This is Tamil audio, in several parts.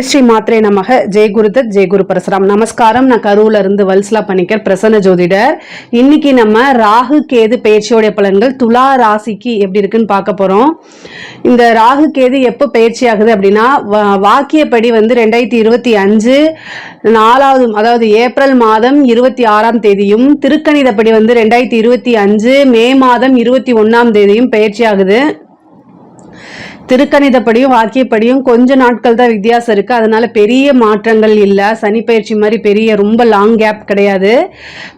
ஜெய் ஸ்ரீ மாத்ரே நமக. ஜெய் குருதத், ஜெய் குரு பரசுராம். நமஸ்காரம். நான் கரூர்ல இருந்து வல்சலா பணிக்கர், பிரசன்ன ஜோதிடர். இன்னைக்கு நம்ம ராகு கேது பயிற்சியோடைய பலன்கள் துலா ராசிக்கு எப்படி இருக்குன்னு பார்க்க போறோம். இந்த ராகு கேது எப்போ பயிற்சி ஆகுது அப்படின்னா, வாக்கியப்படி 2025 4வது, அதாவது ஏப்ரல் மாதம் 26ஆம் தேதியும், திருக்கணிதப்படி 2025 மே மாதம் 21ஆம் தேதியும் பயிற்சி ஆகுது. திருக்கணிதப்படியும் வாக்கியப்படியும் கொஞ்ச நாட்கள் தான் வித்தியாசம் இருக்கு. அதனால பெரிய மாற்றங்கள் இல்லை. சனி பயிற்சி மாதிரி பெரிய ரொம்ப லாங் கேப் கிடையாது.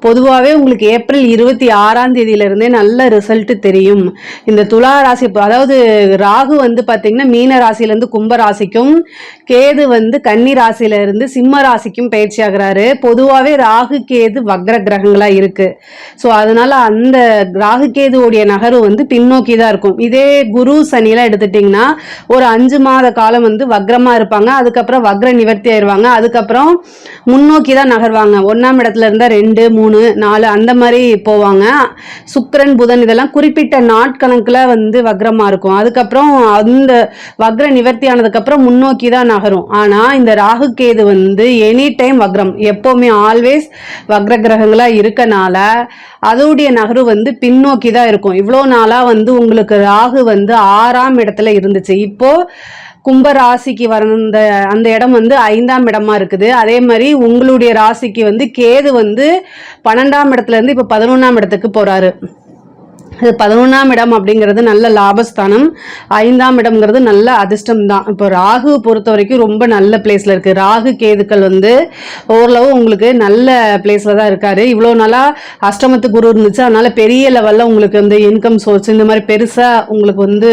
பொதுவாகவே உங்களுக்கு ஏப்ரல் 26ஆம் தேதியிலிருந்தே நல்ல ரிசல்ட் தெரியும். இந்த துலா ராசி, அதாவது ராகு பார்த்தீங்கன்னா மீன ராசியிலேருந்து கும்ப ராசிக்கும், கேது கன்னி ராசியிலிருந்து சிம்ம ராசிக்கும் பயிற்சி ஆகிறாரு. பொதுவாகவே ராகு கேது வக்ர கிரகங்களா இருக்கு. ஸோ அதனால அந்த ராகு கேதுவோடைய நகர்வு பின்னோக்கி தான் இருக்கும். இதே குரு சனியெல்லாம் எடுத்துட்டிங்கன்னா ஒரு 5 மாத காலம் வக்ரமா இருப்பாங்க. அதுக்கப்புறம் வக்ர நிவர்த்தி ஆயிடுவாங்க. அதுக்கப்புறம் முன்னோக்கி தான் நகர்வாங்க. 1ஆம் இடத்துல இருந்தா 2, 3, 4 அந்த மாதிரி போவாங்க. சுக்கிரன் புதன் இதெல்லாம் குறிப்பிட்ட நாட்கணக்குல வக்ரமா இருக்கும். அதுக்கப்புறம் அந்த வக்ர நிவர்த்தி ஆனதுக்கு அப்புறம் முன்னோக்கி தான் நகரும். ஆனா இந்த ராகு கேது எனி டைம் வக்ரம், எப்பவுமே ஆல்வேஸ் வக்ர கிரகங்களா இருக்கனால அதோடைய நகரு பின்னோக்கி தான் இருக்கும். இவ்வளோ நாளா உங்களுக்கு ராகு 6ஆம் இடத்துல இருந்துச்சு. இப்போ கும்ப ராசிக்கு வந்த அந்த இடம் 5ஆம் இடமா இருக்குது. அதே மாதிரி உங்களுடைய ராசிக்கு கேது 12ஆம் இடத்துல இருந்து இப்போ 11ஆம் இடத்துக்கு போறாரு. 11ஆம் இடம் அப்படிங்கிறது நல்ல லாபஸ்தானம், 5ஆம் இடம்ங்கிறது நல்ல அதிர்ஷ்டம் தான். இப்போ ராகு பொறுத்த வரைக்கும் ரொம்ப நல்ல பிளேஸ்ல இருக்கு. ராகு கேதுக்கள் ஓரளவு உங்களுக்கு நல்ல பிளேஸ்ல தான் இருக்காரு. இவ்வளோ நாளா அஷ்டமத்து குரு இருந்துச்சு. அதனால பெரிய லெவல்ல உங்களுக்கு இன்கம் சோர்ஸ் இந்த மாதிரி பெருசா உங்களுக்கு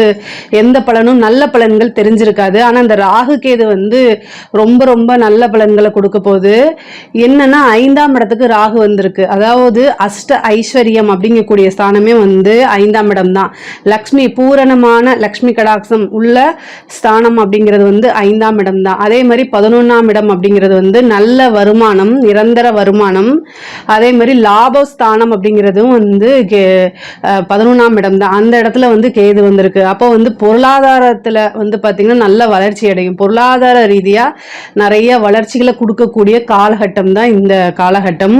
எந்த பலனும் நல்ல பலன்கள் தெரிஞ்சிருக்காது. ஆனா இந்த ராகு கேது ரொம்ப ரொம்ப நல்ல பலன்களை கொடுக்க போகுது. என்னன்னா 5ஆம் இடத்துக்கு ராகு வந்திருக்கு. அதாவது அஷ்ட ஐஸ்வர்யம் அப்படிங்கக்கூடிய ஸ்தானமே 5ஆம் இடம் தான். லக்ஷ்மி, பூரணமான லக்ஷ்மி கடாட்சம் உள்ள ஸ்தானம் அப்படிங்கிறது 5ஆம் இடம் தான். அதே மாதிரி 11ஆம் இடம் அப்படிங்கிறது நல்ல வருமானம், நிரந்தர வருமானம். அதே மாதிரி லாபஸ்தானம் அப்படிங்கிறதும் 11ஆம் இடம் தான். அந்த இடத்துல கேது வந்திருக்கு. அப்போ பொருளாதாரத்துல பாத்தீங்கன்னா நல்ல வளர்ச்சி அடையும். பொருளாதார ரீதியா நிறைய வளர்ச்சிகளை கொடுக்கக்கூடிய காலகட்டம் தான் இந்த காலகட்டம்.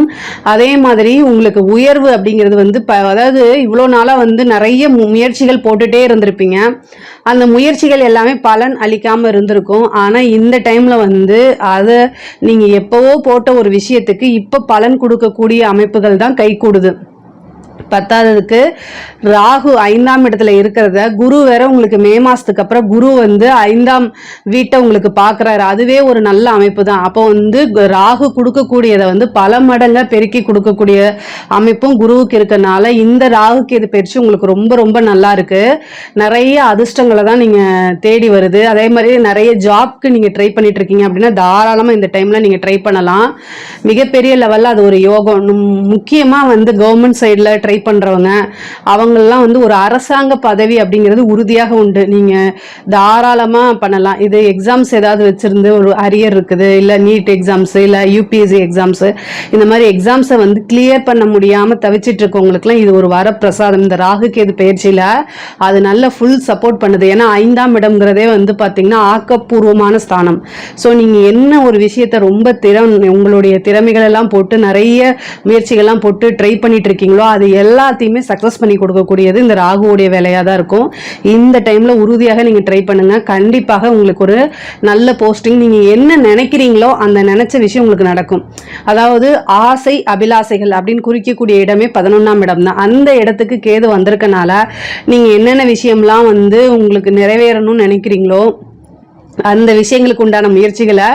அதே மாதிரி உங்களுக்கு உயர்வு அப்படிங்கிறது அதாவது இவ்வளோ நாளா நிறைய முயற்சிகள் போட்டுட்டே இருந்திருப்பீங்க. அந்த முயற்சிகள் எல்லாமே பலன் அளிக்காம இருந்திருக்கும். ஆனா இந்த டைம்ல அதை நீங்க எப்பவோ போட்ட ஒரு விஷயத்துக்கு இப்ப பலன் கொடுக்கக்கூடிய அமைப்புகள் தான் கை கூடுது. பத்தாததுக்கு ராகு 5ஆம் இடத்துல இருக்கிறத குரு வேற உங்களுக்கு மே மாசத்துக்கு அப்புறம் குரு 5ஆம் வீட்டை உங்களுக்கு பாக்குறாரு. அதுவே ஒரு நல்ல அமைப்பு தான். அப்போ ராகு கொடுக்கக்கூடியதை பல மடங்கா பெருக்கி கொடுக்கக்கூடிய அமைப்பும் குருவுக்கு இருக்கனால இந்த ராகு கேது பயிற்சி உங்களுக்கு ரொம்ப ரொம்ப நல்லா இருக்கு. நிறைய அதிர்ஷ்டங்களை தான் நீங்க தேடி வருது. அதே மாதிரி நிறைய ஜாப்க்கு நீங்க ட்ரை பண்ணிட்டு இருக்கீங்க அப்படின்னா தாராளமா இந்த டைம்ல நீங்க ட்ரை பண்ணலாம். மிகப்பெரிய லெவல்ல அது ஒரு யோகம். முக்கியமா கவர்மெண்ட் சைட்ல ட்ரை பண்றவங்க அவங்கெல்லாம் ஒரு அரசாங்க பதவி அப்படிங்கிறது உறுதியாக உண்டு. நீங்க தாராளமா பண்ணலாம். இது எக்ஸாம்ஸ் ஏதாவது வச்சிருந்து ஒரு அரியர் இருக்குது, இல்ல நீட் எக்ஸாம்ஸ், இல்ல யூபிஎஸ்சி எக்ஸாம்ஸ், இந்த மாதிரி எக்ஸாம்ஸை கிளியர் பண்ண முடியாம தவிச்சிட்டு இருக்கவங்களுக்குலாம் இது ஒரு வரப்பிரசாதம். இந்த ராகு கேது பயிற்சியில அது நல்ல ஃபுல் சப்போர்ட் பண்ணுது. ஏன்னா 5ஆம் இடம்ங்கிறதே பாத்தீங்கன்னா ஆக்கப்பூர்வமான ஸ்தானம். ஸோ நீங்க என்ன ஒரு விஷயத்த ரொம்ப உங்களுடைய திறமைகள் எல்லாம் போட்டு நிறைய முயற்சிகள்லாம் போட்டு ட்ரை பண்ணிட்டு இருக்கீங்களோ அது எல்லாத்தையுமே சக்சஸ் பண்ணி கொடுக்கக்கூடியது இந்த ராகுவோடைய வேலையா தான் இருக்கும். இந்த டைம்ல உறுதியாக நீங்க ட்ரை பண்ணுங்க. கண்டிப்பாக உங்களுக்கு ஒரு நல்ல போஸ்டிங், நீங்க என்ன நினைக்கிறீங்களோ அந்த நினைச்ச விஷயம் உங்களுக்கு நடக்கும். அதாவது ஆசை அபிலாசைகள் அப்படின்னு குறிக்கக்கூடிய இடமே 11ஆம் இடம் தான். அந்த இடத்துக்கு கேது வந்திருக்கனால நீங்க என்னென்ன விஷயம்லாம் உங்களுக்கு நிறைவேறணும்னு நினைக்கிறீங்களோ அந்த விஷயங்களுக்கு உண்டான முயற்சிகளை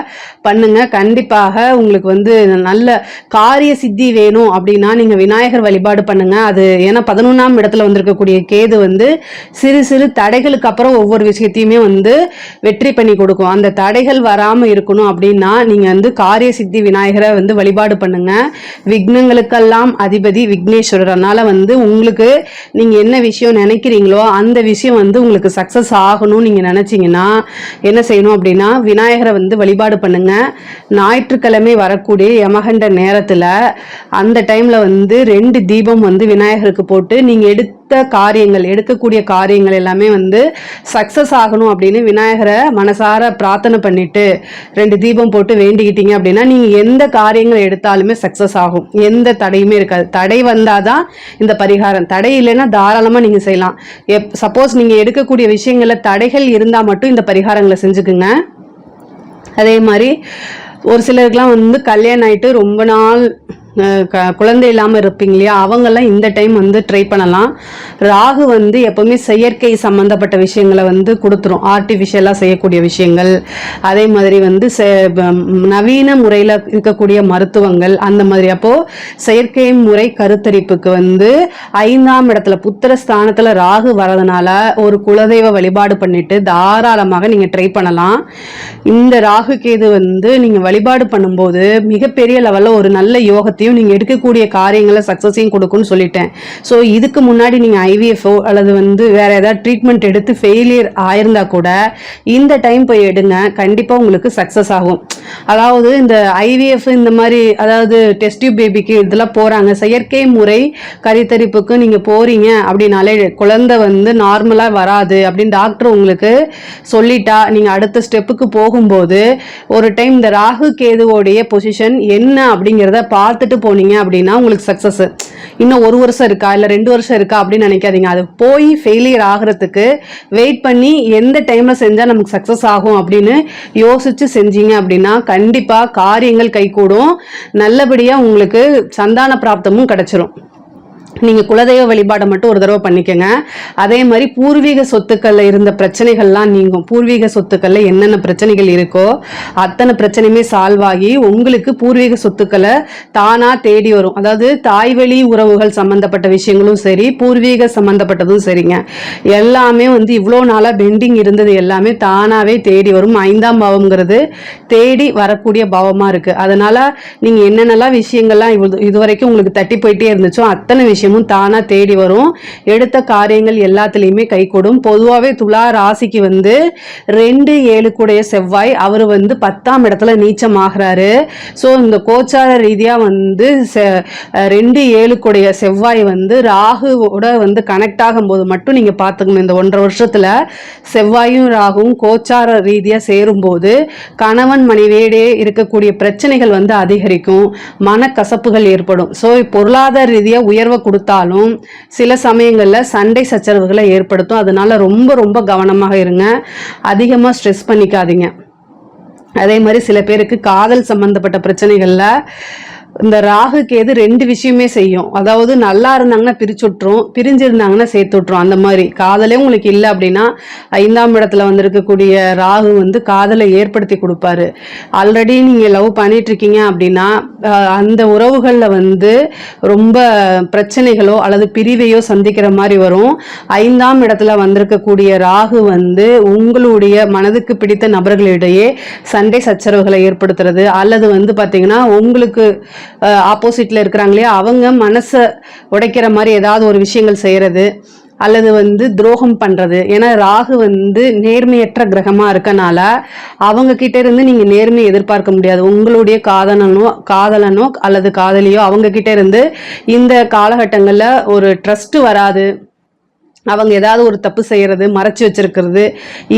பண்ணுங்க. கண்டிப்பாக உங்களுக்கு நல்ல காரிய சித்தி வேணும் அப்படின்னா நீங்க விநாயகர் வழிபாடு பண்ணுங்க. அது ஏன்னா 11ஆம் இடத்துல வந்திருக்கக்கூடிய கேது சிறு சிறு தடைகளுக்கு அப்புறம் ஒவ்வொரு விஷயத்தையுமே வெற்றி பண்ணி கொடுக்கும். அந்த தடைகள் வராம இருக்கணும் அப்படின்னா நீங்க காரிய சித்தி விநாயகரை வழிபாடு பண்ணுங்க. விக்னங்களுக்கெல்லாம் அதிபதி விக்னேஸ்வரர். அதனால உங்களுக்கு நீங்க என்ன விஷயம் நினைக்கிறீங்களோ அந்த விஷயம் உங்களுக்கு சக்சஸ் ஆகணும்னு நீங்க நினைச்சீங்கன்னா என்ன செய்யணும் அப்படின்னா விநாயகரை வழிபாடு பண்ணுங்க. ஞாயிற்றுக்கிழமை வரக்கூடிய யமகண்ட நேரத்துல அந்த டைம்ல 2 தீபம் விநாயகருக்கு போட்டு நீங்க காரியங்கள், எடுக்கக்கூடிய காரியங்கள் எல்லாமே வந்து சக்சஸ் ஆகணும் அப்படின்னு விநாயகரை மனசார பிரார்த்தனை பண்ணிட்டு 2 தீபம் போட்டு வேண்டிக்கிட்டீங்க அப்படின்னா நீங்க எந்த காரியங்கள் எடுத்தாலுமே சக்சஸ் ஆகும். எந்த தடையுமே இருக்காது. தடை வந்தாதான் இந்த பரிகாரம். தடை இல்லைன்னா தாராளமா நீங்க செய்யலாம். சப்போஸ் நீங்க எடுக்கக்கூடிய விஷயங்கள்ல தடைகள் இருந்தா மட்டும் இந்த பரிகாரங்களை செஞ்சுக்குங்க. அதே மாதிரி ஒரு சிலருக்குலாம் வந்து கல்யாணம் ஆயிட்டு ரொம்ப நாள் குழந்தை இல்லாமல் இருப்பீங்க இல்லையா, அவங்கெல்லாம் இந்த டைம் வந்து ட்ரை பண்ணலாம். ராகு வந்து எப்பவுமே செயற்கை சம்மந்தப்பட்ட விஷயங்களை வந்து கொடுத்துரும், ஆர்டிஃபிஷியலாக செய்யக்கூடிய விஷயங்கள். அதே மாதிரி வந்து நவீன முறையில் இருக்கக்கூடிய மருத்துவங்கள் அந்த மாதிரி. அப்போது செயற்கை முறை கருத்தரிப்புக்கு வந்து 5ஆம் இடத்துல புத்திரஸ்தானத்தில் ராகு வரதுனால ஒரு குலதெய்வ வழிபாடு பண்ணிட்டு தாராளமாக நீங்கள் ட்ரை பண்ணலாம். இந்த ராகு கேது வந்து நீங்கள் வழிபாடு பண்ணும்போது மிகப்பெரிய லெவலில் ஒரு நல்ல யோகத்தையும் நீங்க எடுக்கக்கூடிய காரியங்களை சக்சஸையும் கொடுக்கும்னு சொல்லிட்டேன். ஸோ இதுக்கு முன்னாடி நீங்க ஐவிஎஃப்ஓ அல்லது வந்து வேற ஏதாவது ட்ரீட்மெண்ட் எடுத்து ஃபெயிலியர் ஆயிருந்தா கூட இந்த டைம் போய் எடுங்க, கண்டிப்பா உங்களுக்கு சக்சஸ் ஆகும். அதாவது இந்த ஐவிஎஃப் இந்த மாதிரி, அதாவது டெஸ்ட் டியூப் பேபிக்கு இதெல்லாம் போறாங்க, செயற்கை முறை கருத்தரிப்புக்கு நீங்க போறீங்க அப்படின்னாலே குழந்தை வந்து நார்மலா வராது அப்படின்னு டாக்டர் உங்களுக்கு சொல்லிட்டா நீங்க அடுத்த ஸ்டெப்புக்கு போகும்போது ஒரு டைம் இந்த ராகு கேதுவோடைய பொசிஷன் என்ன அப்படிங்கிறத பார்த்துட்டு போனீங்க அப்படின்னா உங்களுக்கு சக்சஸ். இன்னும் 1 வருஷம் இருக்கா இல்ல 2 வருஷம் இருக்கா அப்படின்னு நினைக்காதீங்க. அது போய் ஃபெயிலியர் ஆகிறதுக்கு வெயிட் பண்ணி எந்த டைம்ல செஞ்சா நமக்கு சக்சஸ் ஆகும் அப்படின்னு யோசிச்சு செஞ்சீங்க அப்படின்னா கண்டிப்பா காரியங்கள் கைகூடும். நல்லபடியா உங்களுக்கு சந்தான பிராப்தமும் கிடைச்சிரும். நீங்க குலதெய்வ வழிபாடை மட்டும் ஒரு தடவை பண்ணிக்கங்க. அதே மாதிரி பூர்வீக சொத்துக்கள்ல இருந்த பிரச்சனைகள்லாம் நீங்கும். பூர்வீக சொத்துக்கள்ல என்னென்ன பிரச்சனைகள் இருக்கோ அத்தனை பிரச்சனையுமே சால்வ் ஆகி உங்களுக்கு பூர்வீக சொத்துக்களை தானா தேடி வரும். அதாவது தாய்வழி உறவுகள் சம்பந்தப்பட்ட விஷயங்களும் சரி, பூர்வீக சம்பந்தப்பட்டதும் சரிங்க, எல்லாமே வந்து இவ்வளோ நாளா பெண்டிங் இருந்தது எல்லாமே தானாவே தேடி வரும். 5ஆம் பாவம்ங்கிறது தேடி வரக்கூடிய பாவமா இருக்கு. அதனால நீங்க என்னென்னலாம் விஷயங்கள்லாம் இதுவரைக்கும் உங்களுக்கு தட்டி போயிட்டே இருந்துச்சோ அத்தனை விஷயம் தானா தேடி வரும். எடுத்த காரியங்கள் எல்லாத்துலயுமே கை கூடும். பொதுவாகவே துலா ராசிக்கு வந்து 2-7 கூடைய செவ்வாய் அவர் வந்து 10ஆம் இடத்துல நீச்சம் ஆகிறாரு. ஸோ இந்த கோச்சார ரீதியா வந்து 2-7 கூடைய செவ்வாய் வந்து ராகுவோட வந்து கனெக்ட் ஆகும்போது மட்டும் நீங்க பார்த்துக்கணும். இந்த 1.5 வருஷத்துல செவ்வாயும் ராகுவும் கோச்சார ரீதியா சேரும்போது கணவன் மனைவியிடையே இருக்கக்கூடிய பிரச்சனைகள் வந்து அதிகரிக்கும், மனக்கசப்புகள் ஏற்படும். ஸோ பொருளாதார ரீதியா உயர்வை கொடுத்தாலும் சில சமயங்கள்ல சண்டை சச்சரவுகளை ஏற்படுத்தும். அதனால ரொம்ப ரொம்ப கவனமாக இருங்க, அதிகமா ஸ்ட்ரெஸ் பண்ணிக்காதீங்க. அதே மாதிரி சில பேருக்கு காதல் சம்பந்தப்பட்ட பிரச்சனைகள்ல இந்த ராகு கேது 2 விஷயமே செய்யும். அதாவது நல்லா இருந்தாங்கன்னா பிரிச்சுட்ரும், பிரிஞ்சிருந்தாங்கன்னா சேர்த்து விட்டுரும். அந்த மாதிரி காதலே உங்களுக்கு இல்லை அப்படின்னா 5ஆம் இடத்துல வந்திருக்கக்கூடிய ராகு வந்து காதலை ஏற்படுத்தி கொடுப்பாரு. ஆல்ரெடி நீங்க லவ் பண்ணிட்டு இருக்கீங்க அப்படின்னா அந்த உறவுகளில் வந்து ரொம்ப பிரச்சனைகளோ அல்லது பிரிவையோ சந்திக்கிற மாதிரி வரும். 5ஆம் இடத்துல வந்திருக்கக்கூடிய ராகு வந்து உங்களுடைய மனதுக்கு பிடித்த நபர்களிடையே சண்டை சச்சரவுகளை ஏற்படுத்துறது, அல்லது வந்து பார்த்தீங்கன்னா உங்களுக்கு ஆப்போசிட்ல இருக்கிறாங்களே அவங்க மனசை உடைக்கிற மாதிரி ஏதாவது ஒரு விஷயங்கள் செய்யறது, அல்லது வந்து துரோகம் பண்றது. ஏன்னா ராகு வந்து நேர்மையற்ற கிரகமா இருக்கனால அவங்க கிட்ட இருந்து நீங்க நேர்மையை எதிர்பார்க்க முடியாது. உங்களுடைய காதலனோ அல்லது காதலியோ அவங்க கிட்ட இருந்து இந்த காலகட்டங்கள்ல ஒரு ட்ரஸ்ட் வராது. அவங்க ஏதாவது ஒரு தப்பு செய்யறது, மறைச்சு வச்சிருக்கிறது,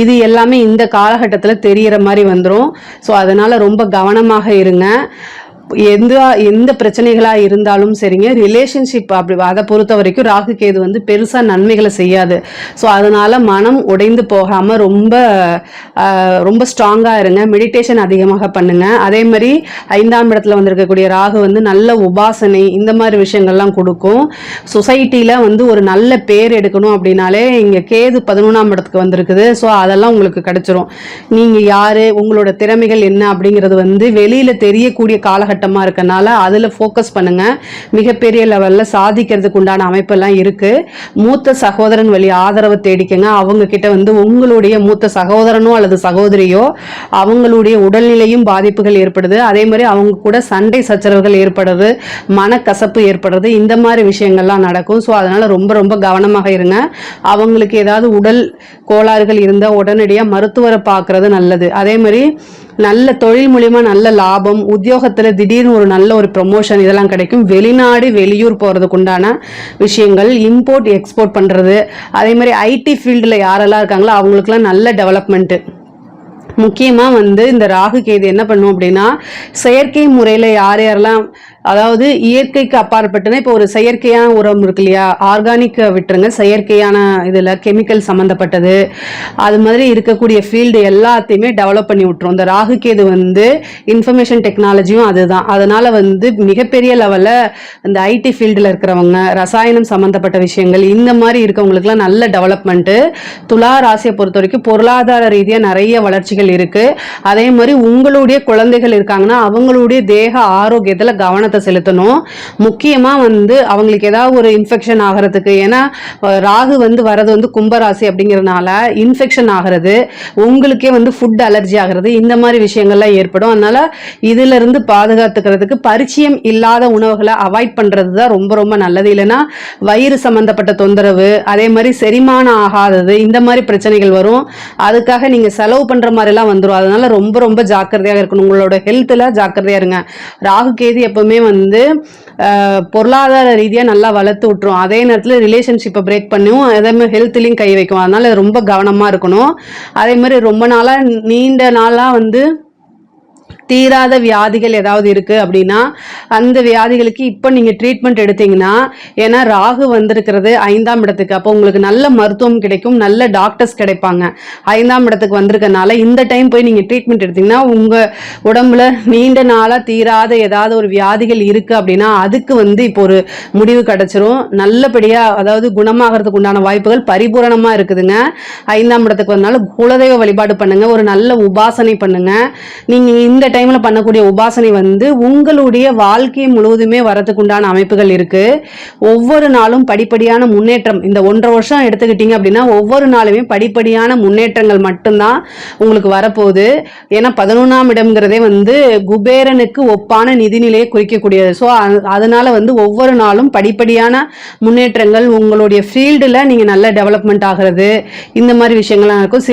இது எல்லாமே இந்த காலகட்டத்தில் தெரியற மாதிரி வந்துடும். ஸோ அதனால ரொம்ப கவனமாக இருங்க. எந்த பிரச்சனைகளா இருந்தாலும் சரிங்க, ரிலேஷன்ஷிப் அப்படி அதை பொறுத்த வரைக்கும் ராகு கேது வந்து பெருசா நன்மைகளை செய்யாது. ஸோ அதனால மனம் உடைந்து போகாம ரொம்ப ரொம்ப ஸ்ட்ராங்கா இருங்க. மெடிடேஷன் அதிகமாக பண்ணுங்க. அதே மாதிரி 5ஆம் இடத்துல வந்திருக்கக்கூடிய ராகு வந்து நல்ல உபாசனை இந்த மாதிரி விஷயங்கள்லாம் கொடுக்கும். சொசைட்டில வந்து ஒரு நல்ல பேர் எடுக்கணும் அப்படின்னாலே இங்க கேது 11ஆம் இடத்துக்கு வந்திருக்குது. ஸோ அதெல்லாம் உங்களுக்கு கிடைச்சிரும். நீங்க யாரு, உங்களோட திறமைகள் என்ன அப்படிங்கிறது வந்து வெளியில தெரியக்கூடிய காலகட்டம் இருக்கனால அதுல ஃபோக்கஸ் பண்ணுங்க. மிகப்பெரிய லெவல்ல சாதிக்கிறதுக்கு உண்டான அமைப்பெல்லாம் இருக்கு. மூத்த சகோதரன் வழி ஆதரவை தேடிக்கங்க. அவங்க கிட்ட வந்து உங்களுடைய மூத்த சகோதரனோ அல்லது சகோதரியோ அவங்களுடைய உடல்நிலையும் பாதிப்புகள் ஏற்படுது. அதே மாதிரி அவங்க கூட சண்டை சச்சரவுகள் ஏற்படுறது, மனக்கசப்பு ஏற்படுறது, இந்த மாதிரி விஷயங்கள்லாம் நடக்கும். ஸோ அதனால ரொம்ப ரொம்ப கவனமாக இருங்க. அவங்களுக்கு ஏதாவது உடல் கோளாறுகள் இருந்தால் உடனடியாக மருத்துவரை பார்க்கறது நல்லது. அதே மாதிரி நல்ல தொழில் மூலியமா நல்ல லாபம், உத்தியோகத்துல திடீர்னு ஒரு நல்ல ஒரு ப்ரொமோஷன் இதெல்லாம் கிடைக்கும். வெளிநாடு வெளியூர் போறதுக்கு உண்டான விஷயங்கள், இம்போர்ட் எக்ஸ்போர்ட் பண்றது, அதே மாதிரி ஐடி ஃபீல்டுல யாரெல்லாம் இருக்காங்களோ அவங்களுக்குலாம் நல்ல டெவலப்மெண்ட். முக்கியமாக வந்து இந்த ராகு கேது என்ன பண்ணும் அப்படின்னா, செயற்கை முறையில் யார் யாரெல்லாம், அதாவது இயற்கைக்கு அப்பாற்பட்டுனா, இப்போ ஒரு செயற்கையான உரம் இருக்கு இல்லையா, ஆர்கானிக் விட்டுருங்க, செயற்கையான இதில் கெமிக்கல் சம்மந்தப்பட்டது அது மாதிரி இருக்கக்கூடிய ஃபீல்டு எல்லாத்தையுமே டெவலப் பண்ணி விட்டுரும். இந்த ராகு கேது வந்து இன்ஃபர்மேஷன் டெக்னாலஜியும் அதுதான். அதனால் வந்து மிகப்பெரிய லெவலில் இந்த ஐடி ஃபீல்டில் இருக்கிறவங்க, ரசாயனம் சம்மந்தப்பட்ட விஷயங்கள், இந்த மாதிரி இருக்கவங்களுக்குலாம் நல்ல டெவலப்மெண்ட்டு. துலா ராசியை பொறுத்த வரைக்கும் பொருளாதார ரீதியாக நிறைய வளர்ச்சிகள் இருக்கு. அதே மாதிரி உங்களுடைய குழந்தைகள் இருக்காங்கன்னா அவங்களுடைய தேக ஆரோக்கியத்துல கவனத்தை செலுத்தணும். முக்கியமா வந்து அவங்களுக்கு ஏதாவது ஒரு இன்ஃபெக்ஷன் ஆகிறதுக்கு, ஏன்னா ராகு வந்து வரது வந்து கும்பராசி அப்படிங்கறதுனால இன்ஃபெக்ஷன் ஆகிறது, உங்களுக்கே வந்து ஃபுட் அலர்ஜி ஆகிறது, இந்த மாதிரி விஷயங்கள்லாம் ஏற்படும். அதனால இதுல இருந்து பாதுகாத்துக்கிறதுக்கு பரிச்சயம் இல்லாத உணவுகளை அவாய்ட் பண்றது தான் ரொம்ப ரொம்ப நல்லது. இல்லைன்னா வயிறு சம்பந்தப்பட்ட தொந்தரவு, அதே மாதிரி செரிமானம் ஆகாதது, இந்த மாதிரி பிரச்சனைகள் வரும். அதுக்காக நீங்க செலவு பண்ற மாதிரி வந்துரும். அதனால ரொம்ப ரொம்ப ஜாக்கிரதையாக இருக்கணும். உங்களோட ஹெல்த்ல ஜாக்கிரதையா இருங்க. ராகு கேது எப்பவுமே வந்து பொருளாதார ரீதியா நல்லா வளர்த்து விட்டுரும். அதே நேரத்தில் ரிலேஷன்ஷிப்பை பிரேக் பண்ணும், அதே மாதிரி ஹெல்த்லையும் கை வைக்கும். அதனால ரொம்ப கவனமா இருக்கணும். அதே மாதிரி ரொம்ப நாளா நீண்ட நாளா வந்து தீராத வியாதிகள் ஏதாவது இருக்கு அப்படின்னா அந்த வியாதிகளுக்கு இப்போ நீங்க ட்ரீட்மெண்ட் எடுத்தீங்கன்னா, ஏன்னா ராகு வந்திருக்கிறது 5ஆம் இடத்துக்கு, அப்போ உங்களுக்கு நல்ல மருத்துவம் கிடைக்கும், நல்ல டாக்டர்ஸ் கிடைப்பாங்க. 5ஆம் இடத்துக்கு வந்திருக்கனால இந்த டைம் போய் நீங்க ட்ரீட்மெண்ட் எடுத்தீங்கன்னா உங்க உடம்புல நீண்ட நாளா தீராத ஏதாவது ஒரு வியாதிகள் இருக்கு அப்படின்னா அதுக்கு வந்து இப்போ ஒரு முடிவு கிடைச்சிரும். நல்லபடியா அதாவது குணமாகறதுக்கு உண்டான வாய்ப்புகள் பரிபூரணமா இருக்குதுங்க. 5ஆம் இடத்துக்கு வந்தனால குலதெய்வ வழிபாடு பண்ணுங்க, ஒரு நல்ல உபாசனை பண்ணுங்க. நீங்க இந்த டைம்ல பண்ணக்கூடிய உபாசனை வந்து உங்களுடைய வாழ்க்கை முழுவதுமே வரதுக்கு உண்டான அமைப்புகள் இருக்கு. ஒவ்வொரு நாளும் படிப்படியான முன்னேற்றம். இந்த 1.5 வருஷம் எடுத்துக்கிட்டீங்க அப்படின்னா ஒவ்வொரு நாளுமே படிப்படியான முன்னேற்றங்கள் மட்டும்தான் உங்களுக்கு வரப்போகுது. ஏன்னா 11ஆம் இடம்ங்கிறதே வந்து குபேரனுக்கு ஒப்பான நிதிநிலையை குறிக்கக்கூடியது. ஸோ அதனால வந்து ஒவ்வொரு நாளும் படிப்படியான முன்னேற்றங்கள், உங்களுடைய ஃபீல்டில் நீங்க நல்ல டெவலப்மெண்ட் ஆகிறது, இந்த மாதிரி விஷயங்கள்லாம் இருக்கும்.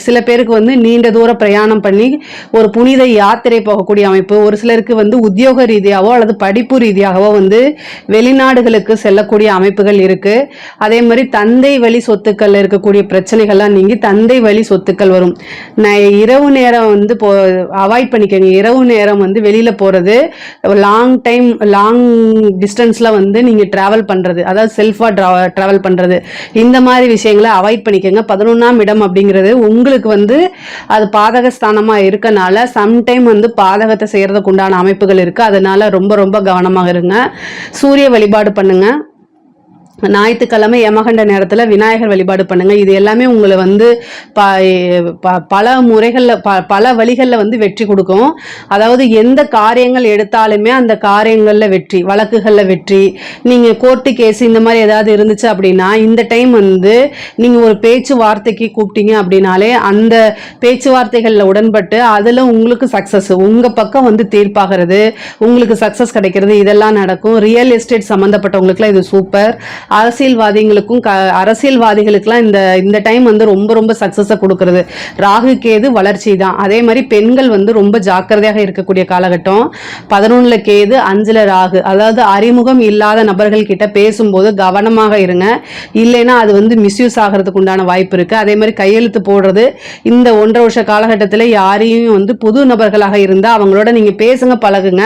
சில பேருக்கு வந்து நீண்ட தூர பிரயாணம் பண்ணி ஒரு புனித யாத்திரை போகக்கூடிய அமைப்பு, ஒரு சிலருக்கு வந்து உத்தியோக ரீதியாகவோ அல்லது படிப்பு ரீதியாகவோ வந்து வெளிநாடுகளுக்கு செல்லக்கூடிய அமைப்புகள் இருக்கு. அதே மாதிரி தந்தை வழி சொத்துக்கள் இருக்கக்கூடிய பிரச்சனைகள்லாம் நீங்கி தந்தை வழி சொத்துக்கள் வரும். இரவு நேரம் வந்து அவாய்ட் பண்ணிக்கோங்க. இரவு நேரம் வந்து வெளியில போறது, லாங் டிஸ்டன்ஸ்ல வந்து நீங்க டிராவல் பண்றது, அதாவது செல்ஃபா டிராவல் பண்றது, இந்த மாதிரி விஷயங்களை அவாய்ட் பண்ணிக்கோங்க. 11ஆம் இடம் அப்படிங்கிறது உங்களுக்கு வந்து அது பாதக ஸ்தானமா இருக்கனால சம்டைம் வந்து பாதகத்தை செய்யறதுக்கு உண்டான அமைப்புகள் இருக்கு. அதனால ரொம்ப ரொம்ப கவனமாக இருங்க. சூரிய வழிபாடு பண்ணுங்க. ஞாயிற்றுக்கிழமை யமகண்ட நேரத்தில் விநாயகர் வழிபாடு பண்ணுங்க. இது எல்லாமே உங்களை வந்து பல முறைகளில் பல வழிகளில் வந்து வெற்றி கொடுக்கும். அதாவது எந்த காரியங்கள் எடுத்தாலுமே அந்த காரியங்களில் வெற்றி, வழக்குகளில் வெற்றி. நீங்கள் கோர்ட்டு கேஸ் இந்த மாதிரி ஏதாவது இருந்துச்சு அப்படின்னா இந்த டைம் வந்து நீங்கள் ஒரு பேச்சுவார்த்தைக்கு கூப்பிட்டீங்க அப்படின்னாலே அந்த பேச்சுவார்த்தைகளில் உடன்பட்டு அதில் உங்களுக்கு சக்ஸஸ், உங்கள் பக்கம் வந்து தீர்ப்பாகிறது, உங்களுக்கு சக்ஸஸ் கிடைக்கிறது, இதெல்லாம் நடக்கும். ரியல் எஸ்டேட் சம்மந்தப்பட்டவங்களுக்குலாம் இது சூப்பர். அரசியல்வாதிகளுக்குலாம் இந்த டைம் வந்து ரொம்ப ரொம்ப சக்சஸை கொடுக்கிறது. ராகு கேது வளர்ச்சி தான். அதே மாதிரி பெண்கள் வந்து ரொம்ப ஜாக்கிரதையாக இருக்கக்கூடிய காலகட்டம். 11ல கேது, 5ல ராகு. அதாவது அறிமுகம் இல்லாத நபர்கள் கிட்ட பேசும்போது கவனமாக இருங்க, இல்லைன்னா அது வந்து மிஸ்யூஸ் ஆகிறதுக்கு உண்டான வாய்ப்பு இருக்கு. அதே மாதிரி கையெழுத்து போடுறது, இந்த 1.5 வருஷ காலகட்டத்தில் யாரையும் வந்து புது நபர்களாக இருந்தால் அவங்களோட நீங்க பேசுங்க, பழகுங்க.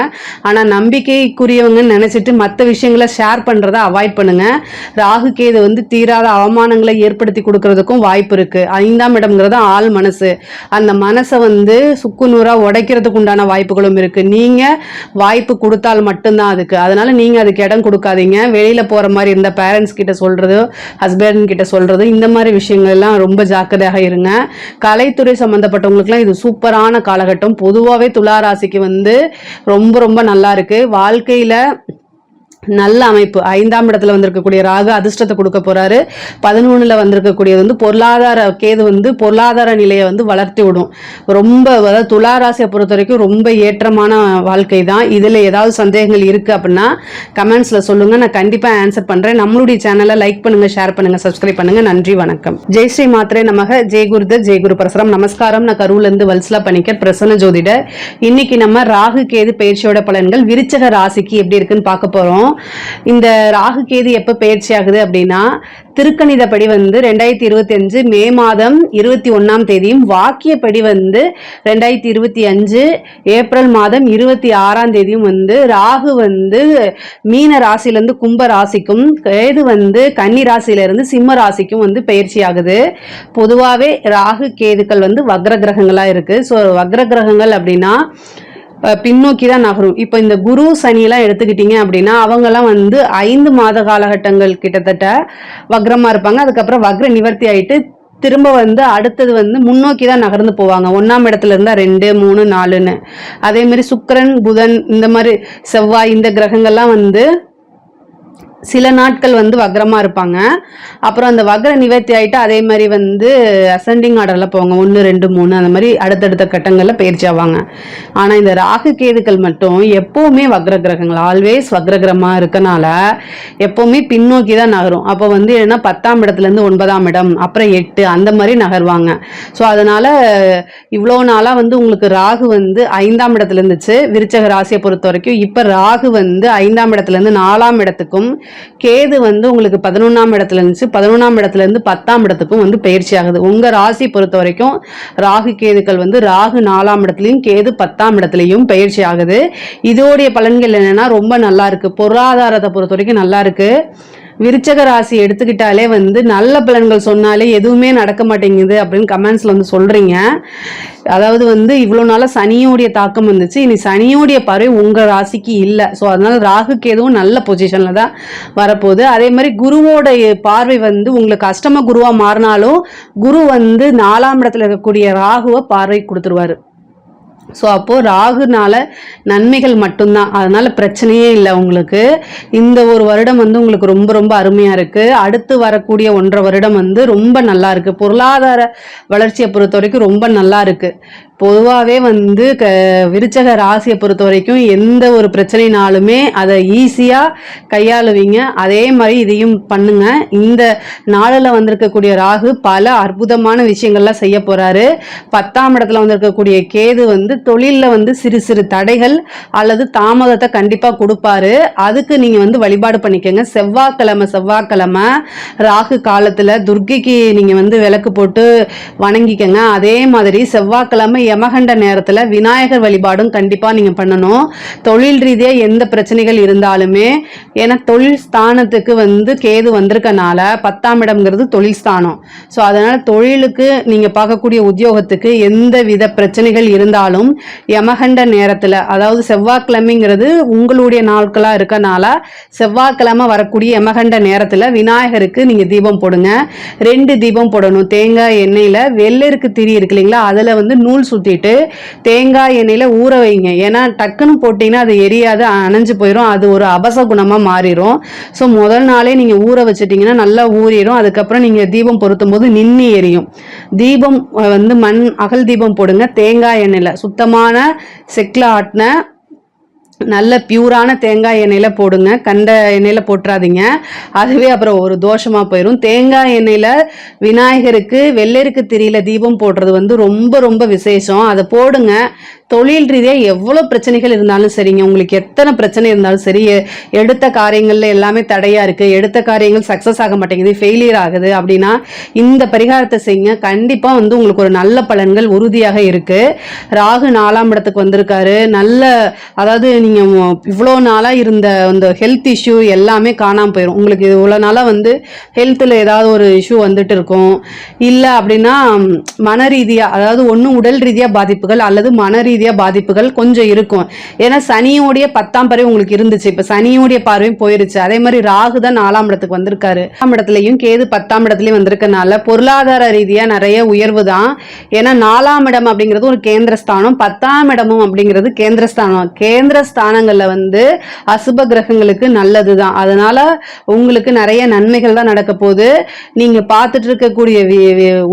ஆனா நம்பிக்கைக்குரியவங்கன்னு நினைச்சிட்டு மற்ற விஷயங்களை ஷேர் பண்றதை அவாய்ட் பண்ணுங்க. ராகு கேது வந்து தீராத அவமானங்களை ஏற்படுத்தி கொடுக்கறதுக்கும் வாய்ப்பு இருக்கு. 5ஆம் இடம்ங்கிறது ஆள் மனசு, அந்த மனசை வந்து சுக்குநூறா உடைக்கிறதுக்கு உண்டான வாய்ப்புகளும் இருக்கு. நீங்க வாய்ப்பு கொடுத்தால் மட்டும்தான் அதுக்கு. அதனால நீங்க அதுக்கு இடம் கொடுக்காதீங்க. வெளியில போற மாதிரி இருந்த பேரண்ட்ஸ் கிட்ட சொல்றது, ஹஸ்பண்ட் கிட்ட சொல்றது, இந்த மாதிரி விஷயங்கள் எல்லாம் ரொம்ப ஜாக்கிரதையாக இருங்க. கலைத்துறை சம்பந்தப்பட்டவங்களுக்குலாம் இது சூப்பரான காலகட்டம். பொதுவாகவே துலா ராசிக்கு வந்து ரொம்ப ரொம்ப நல்லா இருக்கு. வாழ்க்கையில நல்ல அமைப்பு. 5ஆம் இடத்துல வந்திருக்கக்கூடிய ராகு அதிர்ஷ்டத்தை கொடுக்க போறாரு. 11ல வந்திருக்கக்கூடியது வந்து பொருளாதார கேது வந்து பொருளாதார நிலையை வந்து வளர்த்தி விடும். ரொம்ப அதாவது துலா ராசியை பொறுத்த வரைக்கும் ரொம்ப ஏற்றமான வாழ்க்கை தான். இதுல ஏதாவது சந்தேகங்கள் இருக்கு அப்படின்னா கமெண்ட்ஸ்ல சொல்லுங்க, நான் கண்டிப்பா ஆன்சர் பண்றேன். நம்மளுடைய சேனலை லைக் பண்ணுங்க, ஷேர் பண்ணுங்க, சப்ஸ்கிரைப் பண்ணுங்க. நன்றி, வணக்கம். ஜெய் ஸ்ரீ மாத்ரே நமக. ஜெய் குருதத், ஜெய் குரு பரசுராம். நமஸ்காரம். நான் கரூர்ல இருந்து வல்சலா பணிக்கர், பிரசன்ன ஜோதிடர். இன்னைக்கு நம்ம ராகு கேது பயிற்சியோட பலன்கள் விருச்சக ராசிக்கு எப்படி இருக்குன்னு பார்க்க போறோம். இந்த ராகு கேது எப்ப பயிற்சி ஆகுது அப்படின்னா திருக்கணிதப்படி வந்து 2025 மே மாதம் 21ஆம் தேதியும் வாக்கியப்படி வந்து 2025 ஏப்ரல் மாதம் 26ஆம் தேதியும் வந்து ராகு வந்து மீன ராசியிலிருந்து கும்ப ராசிக்கும் கேது வந்து கன்னி ராசியிலிருந்து சிம்ம ராசிக்கும் வந்து பயிற்சி ஆகுது. பொதுவாகவே ராகு கேதுக்கள் வந்து வக்ர கிரகங்களா இருக்கு. ஸோ வக்ர கிரகங்கள் அப்படின்னா பின்னோக்கி தான் நகரும். இப்போ இந்த குரு சனியெல்லாம் எடுத்துக்கிட்டீங்க அப்படின்னா அவங்கெல்லாம் வந்து 5 மாத காலகட்டங்கள் கிட்டத்தட்ட வக்ரமா இருப்பாங்க. அதுக்கப்புறம் வக்ர நிவர்த்தி ஆயிட்டு திரும்ப வந்து அடுத்தது வந்து முன்னோக்கி தான் நகர்ந்து போவாங்க. 1ஆம் இடத்துல இருந்தா 2, 3, 4ன்னு. அதே மாதிரி சுக்கிரன், புதன், இந்த மாதிரி செவ்வாய், இந்த கிரகங்கள்லாம் வந்து சில நாட்கள் வந்து வக்ரமா இருப்பாங்க. அப்புறம் அந்த வக்ர நிவர்த்தி ஆயிட்டு அதே மாதிரி வந்து அசெண்டிங் ஆர்டர்ல போவாங்க. 1, 2, 3 அந்த மாதிரி அடுத்தடுத்த கட்டங்கள்ல பயிற்சி ஆவாங்க. ஆனா இந்த ராகு கேதுக்கள் மட்டும் எப்பவுமே வக்ர கிரகங்கள், ஆல்வேஸ் வக்ரகிரகமா இருக்கனால எப்பவுமே பின்னோக்கி தான் நகரும். அப்போ வந்து என்ன 10ஆம் இடத்துல இருந்து 9ஆம் இடம், அப்புறம் 8 அந்த மாதிரி நகர்வாங்க. ஸோ அதனால இவ்வளோ நாளா வந்து உங்களுக்கு ராகு வந்து 5ஆம் இடத்துல இருந்துச்சு விருச்சக ராசியை பொறுத்த வரைக்கும். இப்ப ராகு வந்து 5ஆம் இடத்துல இருந்து 4ஆம் இடத்துக்கும், கேது வந்து உங்களுக்கு 11ஆம் இடத்துல இருந்துச்சு 11ஆம் இடத்துல இருந்து 10ஆம் இடத்துக்கும் வந்து பயிற்சி ஆகுது. உங்க ராசி பொறுத்த வரைக்கும் ராகு கேதுக்கள் வந்து ராகு 4ஆம் இடத்துலயும் கேது 10ஆம் இடத்துலயும் பயிற்சி ஆகுது. இதோடைய பலன்கள் என்னன்னா ரொம்ப நல்லா இருக்கு. பொருளாதாரத்தை பொறுத்த வரைக்கும் நல்லா இருக்கு. விருச்சக ராசி எடுத்துக்கிட்டாலே வந்து நல்ல பலன்கள் சொன்னாலே எதுவுமே நடக்க மாட்டேங்குது அப்படின்னு கமெண்ட்ஸ்ல வந்து சொல்றீங்க. அதாவது வந்து இவ்வளவு நாளா சனியோடைய தாக்கம் வந்துச்சு, இனி சனியோடைய பார்வை உங்க ராசிக்கு இல்லை. ஸோ அதனால ராகு கேதுவும் நல்ல பொசிஷன்ல தான் வரப்போகுது. அதே மாதிரி குருவோடைய பார்வை வந்து உங்களுக்கு அஷ்டம குருவா மாறினாலும் குரு வந்து 4ஆம் இடத்துல இருக்கக்கூடிய ராகுவை பார்வை கொடுத்துருவாரு. ஸோ அப்போது ராகுனால நன்மைகள் மட்டும்தான். அதனால பிரச்சனையே இல்லை உங்களுக்கு. இந்த ஒரு வருடம் வந்து உங்களுக்கு ரொம்ப ரொம்ப அருமையாக இருக்குது. அடுத்து வரக்கூடிய 1.5 வருடம் வந்து ரொம்ப நல்லா இருக்குது. பொருளாதார வளர்ச்சியை பொறுத்த வரைக்கும் ரொம்ப நல்லா இருக்குது. பொதுவாகவே வந்து விருச்சக ராசியை பொறுத்த வரைக்கும் எந்த ஒரு பிரச்சனைனாலுமே அதை ஈஸியாக கையாளுவீங்க. அதே மாதிரி இதையும் பண்ணுங்க. இந்த நாளில் வந்திருக்கக்கூடிய ராகு பல அற்புதமான விஷயங்கள்லாம் செய்ய போறாரு. 10ஆம் இடத்துல வந்திருக்கக்கூடிய கேது வந்து தொழிலில் வந்து சிறு சிறு தடைகள் அல்லது தாமதத்தை கண்டிப்பாக கொடுப்பாரு. அதுக்கு நீங்கள் வந்து வழிபாடு பண்ணிக்கோங்க. செவ்வாய்க்கிழமை ராகு காலத்தில் துர்க்கைக்கு நீங்கள் வந்து விளக்கு போட்டு வணங்கிக்கங்க. அதே மாதிரி செவ்வாய்க்கிழமை யமகண்ட நேரத்தில் விநாயகர் வழிபாடும் கண்டிப்பாக நீங்கள் பண்ணணும். தொழில் ரீதியாக எந்த பிரச்சனைகள் இருந்தாலுமே, ஏன்னா தொழில் ஸ்தானத்துக்கு வந்து கேது வந்திருக்கனால 10ஆம் இடம்ங்கிறது தொழில் ஸ்தானம். ஸோ அதனால் தொழிலுக்கு நீங்கள் பார்க்கக்கூடிய உத்தியோகத்துக்கு எந்த வித பிரச்சனைகள் இருந்தாலும் யமகண்ட நேரத்தில், அதாவது செவ்வாய்க்கிழமைங்கிறது உங்களுடைய நாட்களாக இருக்கனால செவ்வாய்க்கிழமை வரக்கூடிய யமகண்ட நேரத்தில் விநாயகருக்கு நீங்கள் தீபம் போடுங்க. 2 தீபம் போடணும். தேங்காய் எண்ணெயில் வெள்ளருக்கு திரி இருக்கு இல்லைங்களா, அதில் வந்து நூல் சுத்திட்டு தேங்காய் எண்ணெயில ஊற வைங்க. ஏன்னா டக்குன்னு போட்டீங்கன்னா அது எரியாது, அணைஞ்சு போயிடும். அது ஒரு அபசகுணமா மாறிடும். ஸோ முதல் நாளே நீங்க ஊற வச்சுட்டீங்கன்னா நல்லா ஊறிடும். அதுக்கப்புறம் நீங்க தீபம் பொருத்தும் போது நின்று எரியும். தீபம் வந்து மண் அகல் தீபம் போடுங்க. தேங்காய் எண்ணெயில சுத்தமான செக்கில் ஆட்டின நல்ல பியூரான தேங்காய் எண்ணெயில போடுங்க. கண்ட எண்ணெயில போட்டுறாதீங்க, அதுவே அப்புறம் ஒரு தோஷமா போயிடும். தேங்காய் எண்ணெயில விநாயகருக்கு வெள்ளருக்கு திரியில தீபம் போடுறது வந்து ரொம்ப ரொம்ப விசேஷம். அதை போடுங்க. தொழில் ரீதியாக எவ்வளோ பிரச்சனைகள் இருந்தாலும் சரிங்க, உங்களுக்கு எத்தனை பிரச்சனை இருந்தாலும் சரி, எடுத்த காரியங்கள்ல எல்லாமே தடையா இருக்கு, எடுத்த காரியங்கள் சக்சஸ் ஆக மாட்டேங்குது, ஃபெயிலியர் ஆகுது அப்படின்னா இந்த பரிகாரத்தை செய்யுங்க. கண்டிப்பா வந்து உங்களுக்கு ஒரு நல்ல பலன்கள் உறுதியாக இருக்கு. ராகு 4ஆம் இடத்துக்கு வந்திருக்காரு. நல்ல, அதாவது நீங்க இவ்வளோ நாளா இருந்த அந்த ஹெல்த் இஷ்யூ எல்லாமே காணாம போயிடும். உங்களுக்கு இவ்வளோ நாளா வந்து ஹெல்த்தில் ஏதாவது ஒரு இஷ்யூ வந்துட்டு இருக்கும். இல்லை அப்படின்னா மன ரீதியா, அதாவது ஒன்று உடல் ரீதியா பாதிப்புகள் அல்லது மன ரீதியா பாதிப்புகள் கொஞ்சம் இருக்கும். ஏன்னா சனியோடைய 10ஆம் பார்வை உங்களுக்கு இருந்துச்சு, இப்ப சனியோடைய பார்வையும் போயிருச்சு. அதே மாதிரி ராகு தான் 4ஆம் இடத்துக்கு வந்திருக்காரு. 4ஆம் இடத்துலயும் கேது 10ஆம் இடத்துலயும் வந்திருக்கனால பொருளாதார ரீதியா நிறைய உயர்வு தான். ஏன்னா 4ஆம் இடம் அப்படிங்கிறது ஒரு கேந்திரஸ்தானம், 10ஆம் இடமும் அப்படிங்கிறது கேந்திரஸ்தானம். கேந்திரஸ்தானம் ஸ்தானங்கள்ல வந்து அசுப கிரகங்களுக்கு நல்லதுதான். அதனால உங்களுக்கு நிறைய நன்மைகள் தான் நடக்க போகுது. நீங்க பார்த்துட்டு இருக்கக்கூடிய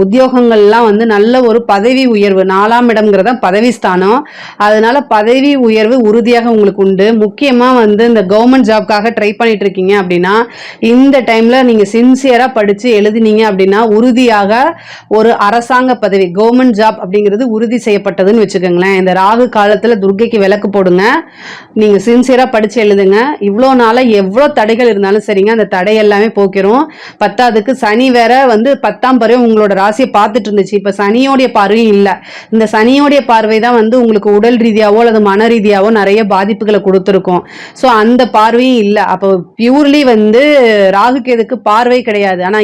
உத்தியோகங்கள்லாம் வந்து நல்ல ஒரு பதவி உயர்வு, 4ஆம் இடம்ங்கிறத பதவி ஸ்தானம். அதனால பதவி உயர்வு உறுதியாக உங்களுக்கு உண்டு. முக்கியமா வந்து இந்த கவர்மெண்ட் ஜாப்காக ட்ரை பண்ணிட்டு இருக்கீங்க அப்படின்னா இந்த டைம்ல நீங்க சின்சியரா படிச்சு எழுதினீங்க அப்படின்னா உறுதியாக ஒரு அரசாங்க பதவி, கவர்மெண்ட் ஜாப் அப்படிங்கிறது உறுதி செய்யப்பட்டதுன்னு வச்சுக்கோங்களேன். இந்த ராகு காலத்துல துர்க்கைக்கு விளக்கு போடுங்க. நீங்க சின்சியரா படிச்சு எழுதுங்க. இவ்வளோ நாளா எவ்வளோ தடைகள் இருந்தாலும் சரிங்க, அந்த தடை எல்லாமே போக்கிறோம். 10க்கு சனி வேற வந்து 10ஆம் பருவம் உங்களோட ராசியை பார்த்துட்டு இருந்துச்சு. இப்ப சனியோடைய பார்வையும் இல்லை. இந்த சனியோடைய பார்வை தான் வந்து உங்களுக்கு உடல் ரீதியாவோ அல்லது மன ரீதியாவோ நிறைய பாதிப்புகளை கொடுத்துருக்கும். ஸோ அந்த பார்வையும் இல்லை. அப்போ பியூர்லி வந்து ராகு கேதுக்கு பார்வை கிடையாது. ஆனா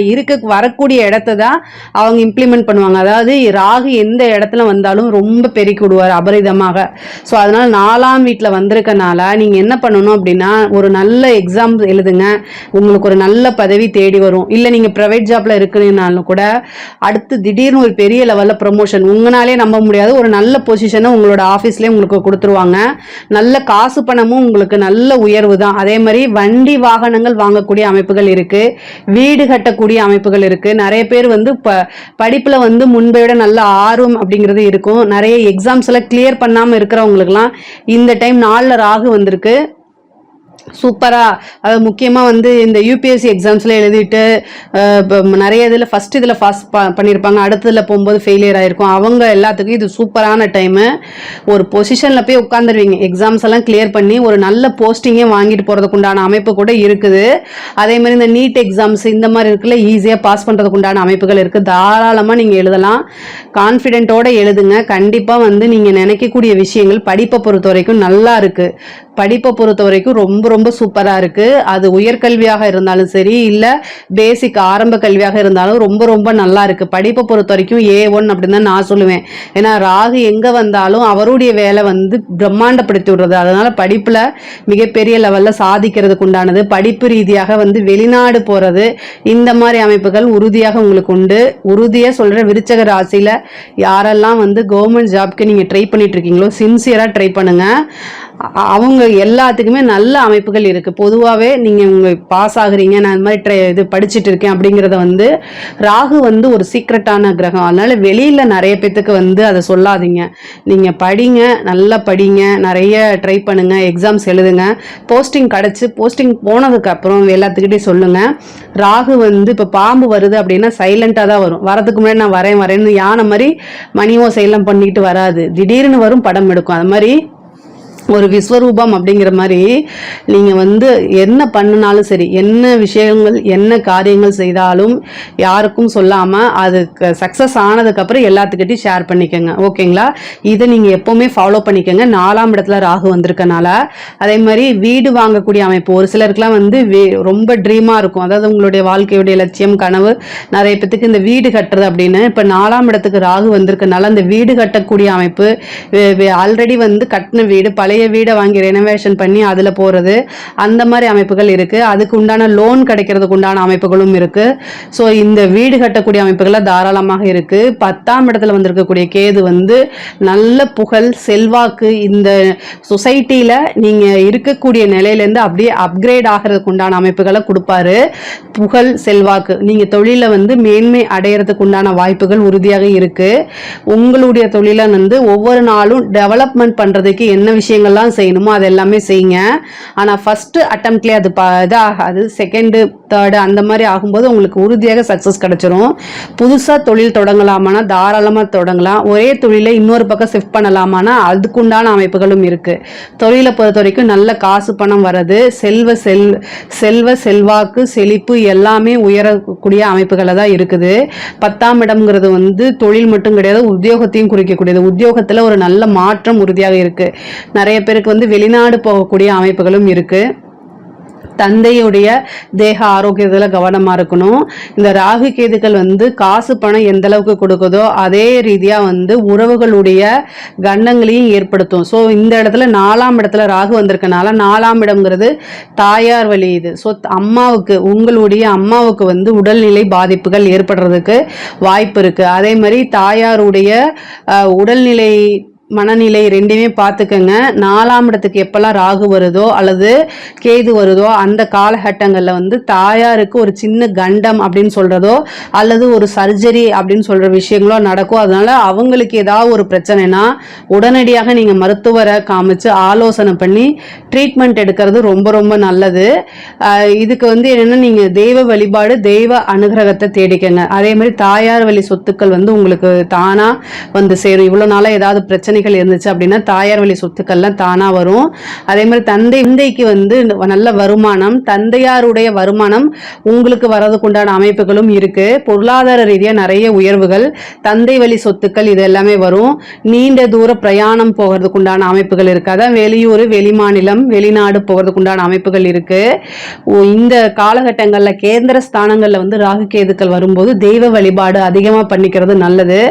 வரக்கூடிய இடத்தை தான் அவங்க இம்ப்ளிமெண்ட் பண்ணுவாங்க. அதாவது ராகு எந்த இடத்துல வந்தாலும் ரொம்ப பெருக்கி விடுவார் அபரிதமாக. ஸோ அதனால 4ஆம் வீட்டில் வந்திருக்கனால நீங்க என்ன பண்ணணும் அப்படின்னா ஒரு நல்ல எக்ஸாம் எழுதுங்க. உங்களுக்கு ஒரு நல்ல பதவி தேடி வரும். இல்லை நீங்க பிரைவேட் ஜாப்ல இருக்குனாலும் கூட அடுத்து திடீர்னு ஒரு பெரிய லெவல்ல ப்ரமோஷன் உங்களாலே நம்ப முடியாது ஒரு நல்ல பொசிஷனை உங்களோட ஆஃபீஸ்லேயே உங்களுக்கு கொடுத்துருவாங்க. நல்ல காசு பணமும் உங்களுக்கு நல்ல உயர்வு தான். அதே மாதிரி வண்டி வாகனங்கள் வாங்கக்கூடிய அமைப்புகள் இருக்கு. வீடு கட்டக்கூடிய அமைப்புகள் இருக்கு. நிறைய பேர் வந்து படிப்புல வந்து முன்பை விட நல்ல ஆர்வம் அப்படிங்கிறது இருக்கும். நிறைய எக்ஸாம்ஸ் எல்லாம் கிளியர் பண்ணாம இருக்கிறவங்களுக்குலாம் இந்த டைம் 4ல் ராகு வந்திருக்கு. சூப்பரா. அது முக்கியமா வந்து இந்த யூபிஎஸ்சி எக்ஸாம்ஸ்ல எழுதிட்டு நிறைய இதில் ஃபர்ஸ்ட் இதில் பாஸ் பண்ணியிருப்பாங்க, அடுத்ததுல போகும்போது ஃபெயிலியர் ஆயிருக்கும். அவங்க எல்லாத்துக்கும் இது சூப்பரான டைமு. ஒரு பொசிஷன்ல போய் உட்காந்துருவீங்க. எக்ஸாம்ஸ் எல்லாம் கிளியர் பண்ணி ஒரு நல்ல போஸ்டிங்கே வாங்கிட்டு போறதுக்கு உண்டான அமைப்பு கூட இருக்குது. அதே மாதிரி இந்த நீட் எக்ஸாம்ஸ் இந்த மாதிரி இருக்குல்ல, ஈஸியாக பாஸ் பண்றதுக்கு உண்டான அமைப்புகள் இருக்கு. தாராளமாக நீங்க எழுதலாம். கான்ஃபிடென்ட்டோட எழுதுங்க. கண்டிப்பா வந்து நீங்க நினைக்கக்கூடிய விஷயங்கள் படிப்பை பொறுத்த வரைக்கும் நல்லா இருக்கு. படிப்பை பொறுத்த வரைக்கும் ரொம்ப ரொம்ப சூப்பரா இருக்கு. அது உயர்கல்வியாக இருந்தாலும் சரி, இல்ல பேசிக் ஆரம்ப கல்வியாக இருந்தாலும் ரொம்ப ரொம்ப நல்லா இருக்கு. படிப்பை பொறுத்த வரைக்கும் A1 அப்படின்னு தான் நான் சொல்லுவேன். ஏன்னா ராகு எங்க வந்தாலும் அவருடைய வேலை வந்து பிரம்மாண்டப்படுத்தி விடுறது. அதனால படிப்புல மிகப்பெரிய லெவல்ல சாதிக்கிறதுக்கு உண்டானது. படிப்பு ரீதியாக வந்து வெளிநாடு போறது, இந்த மாதிரி அமைப்புகள் உறுதியாக உங்களுக்கு உண்டு. உறுதியா சொல்ற விருச்சக ராசியில யாரெல்லாம் வந்து கவர்மெண்ட் ஜாப்க்கு நீங்க ட்ரை பண்ணிட்டு இருக்கீங்களோ சின்சியரா ட்ரை பண்ணுங்க. அவங்க எல்லாத்துக்குமே நல்ல அமைப்புகள் இருக்கு. பொதுவாகவே நீங்க உங்க பாஸ் ஆகுறீங்க, நான் இந்த மாதிரி இது படிச்சுட்டு இருக்கேன் அப்படிங்கிறத வந்து ராகு வந்து ஒரு சீக்ரெட்டான கிரகம். அதனால வெளியில நிறைய பேத்துக்கு வந்து அதை சொல்லாதீங்க. நீங்க படிங்க, நல்லா படிங்க, நிறைய ட்ரை பண்ணுங்க, எக்ஸாம்ஸ் எழுதுங்க. போஸ்டிங் கிடைச்சு போஸ்டிங் போனதுக்கு அப்புறம் எல்லாத்துக்கிட்டையும் சொல்லுங்க. ராகு வந்து இப்ப பாம்பு வருது அப்படின்னா சைலண்டா தான் வரும். வரதுக்கு முன்னாடி நான் வரேன்னு யானை மாதிரி மணியோ சைலம் பண்ணிட்டு வராது. திடீர்னு வரும், படம் எடுக்கும். அது மாதிரி ஒரு விஸ்வரூபம் அப்படிங்கிற மாதிரி நீங்க வந்து என்ன பண்ணினாலும் சரி, என்ன விஷயங்கள் என்ன காரியங்கள் செய்தாலும் யாருக்கும் சொல்லாம அது சக்சஸ் ஆனதுக்கு அப்புறம் எல்லாத்துக்கிட்டையும் ஷேர் பண்ணிக்கோங்க. ஓகேங்களா? இதை நீங்க எப்பவுமே ஃபாலோ பண்ணிக்கோங்க. 4ஆம் இடத்துல ராகு வந்திருக்கனால. அதே மாதிரி வீடு வாங்கக்கூடிய அமைப்பு ஒரு சிலருக்குலாம் வந்து ரொம்ப ட்ரீமா இருக்கும். அதாவது உங்களுடைய வாழ்க்கையுடைய லட்சியம் கனவு நிறைய பேத்துக்கு இந்த வீடு கட்டுறது அப்படின்னு. இப்ப 4ஆம் இடத்துக்கு ராகு வந்திருக்கனால அந்த வீடு கட்டக்கூடிய அமைப்பு, ஆல்ரெடி வந்து கட்டின வீடு பழைய வீடை வாங்கி ரெனோவேஷன் பண்ணி அதுல போறது, அந்த மாதிரி அமைப்புகள் இருக்கு. அதுக்கு உண்டான லோன் கிடைக்கிறதுக்கு உண்டான அமைப்புகளும் இருக்கு. ஸோ இந்த வீடு கட்டக்கூடிய அமைப்புகள் தாராளமாக இருக்கு. 10ஆம் இடத்துல வந்திருக்கக்கூடிய கேது வந்து நல்ல புகழ் செல்வாக்கு, இந்த சொசைட்டில நீங்க இருக்கக்கூடிய நிலையிலேருந்து அப்படியே அப்கிரேட் ஆகிறதுக்கு உண்டான அமைப்புகளை கொடுப்பாரு. புகழ் செல்வாக்கு, நீங்க தொழில வந்து மேன்மை அடையறதுக்கு உண்டான வாய்ப்புகள் உறுதியாக இருக்கு. உங்களுடைய தொழிலை வந்து ஒவ்வொரு நாளும் டெவலப்மெண்ட் பண்றதுக்கு என்ன விஷயங்கள் செய்யணுமோ அது எல்லாமே செய்யுங்க. ஆனா ஃபர்ஸ்ட் அட்டெம்ப்ட்லயே அது இதாகாது. செகண்ட் தேர்டு அந்த மாதிரி ஆகும்போது உங்களுக்கு உறுதியாக சக்சஸ் கிடைச்சிரும். புதுசா தொழில் தொடங்கலாமானா தாராளமா தொடங்கலாம். ஒரே தொழிலை இன்னொரு பக்கம் ஷிஃப்ட் பண்ணலாமானா அதுக்குண்டான அமைப்புகளும் இருக்கு. தொழிலை பொறுத்த வரைக்கும் நல்ல காசு பணம் வர்றது, செல்வ செல்வாக்கு செழிப்பு எல்லாமே உயரக்கூடிய அமைப்புகளை தான் இருக்குது. 10ஆம் இடம்ங்கிறது வந்து தொழில் மட்டும் கிடையாது, உத்தியோகத்தையும் குறிக்கக்கூடியது. உத்தியோகத்துல ஒரு நல்ல மாற்றம் உறுதியாக இருக்கு. நிறைய பேருக்கு வந்து வெளிநாடு போகக்கூடிய அமைப்புகளும் இருக்கு. தந்தையுடைய தேக ஆரோக்கியத்துல கவனமா இருக்கணும். இந்த ராகு கேதுக்கள் வந்து காசு பணம் எந்த அளவுக்கு கொடுக்குதோ அதே ரீதியா வந்து உறவுகளுடைய கண்டங்களையும் ஏற்படுத்தும். ஸோ இந்த இடத்துல 4ஆம் இடத்துல ராகு வந்திருக்கனால 4ஆம் இடம்ங்கிறது தாயார் வழி. இது ஸோ அம்மாவுக்கு, உங்களுடைய அம்மாவுக்கு வந்து உடல்நிலை பாதிப்புகள் ஏற்படுறதுக்கு வாய்ப்பு இருக்கு. அதே மாதிரி தாயாருடைய உடல்நிலை மனநிலை ரெண்டுமே பார்த்துக்கங்க. 4ஆம் இடத்துக்கு எப்பெல்லாம் ராகு வருதோ அல்லது கேது வருதோ அந்த காலகட்டங்களில் வந்து தாயாருக்கு ஒரு சின்ன கண்டம் அப்படின்னு சொல்றதோ அல்லது ஒரு சர்ஜரி அப்படின்னு சொல்ற விஷயங்களோ நடக்கும். அதனால அவங்களுக்கு ஏதாவது ஒரு பிரச்சனைனா உடனடியாக நீங்க மருத்துவரை காமிச்சு ஆலோசனை பண்ணி ட்ரீட்மெண்ட் எடுக்கிறது ரொம்ப ரொம்ப நல்லது. இதுக்கு வந்து என்னன்னா நீங்க தெய்வ வழிபாடு, தெய்வ அனுகிரகத்தை தேடிக்கங்க. அதே மாதிரி தாயார் வழி சொத்துக்கள் வந்து உங்களுக்கு தானா வந்து சேரும். இவ்வளவு நாளா ஏதாவது பிரச்சனைகள் இருந்துச்சு அப்படின்னா தாயார் வழி சொத்துக்கள்லாம் தானா வரும். அதே மாதிரி தந்தைக்கு வந்து நல்ல வருமானம், தந்தையாருடைய வருமானம் உங்களுக்கு வரதுக்குண்டான அமைப்புகளும் இருக்கு. பொருளாதார ரீதியா நிறைய உயர்வுகள், தந்தை வழி சொத்துக்கள் இது எல்லாமே வரும். நீண்ட தூர பிரயாணம் போகிறதுக்குண்டான அமைப்புகள் இருக்கு. அதான் வெளியூர், வெளிமாநிலம், வெளிநாடு போகிறதுக்குண்டான அமைப்புகள் இருக்கு. இந்த காலகட்டங்கள்ல கேந்திர ஸ்தானங்கள்ல வந்து ராகு கேதுக்கள் வரும்போது தெய்வ வழிபாடு அதிகமா பண்ணிக்கிறது நல்லது.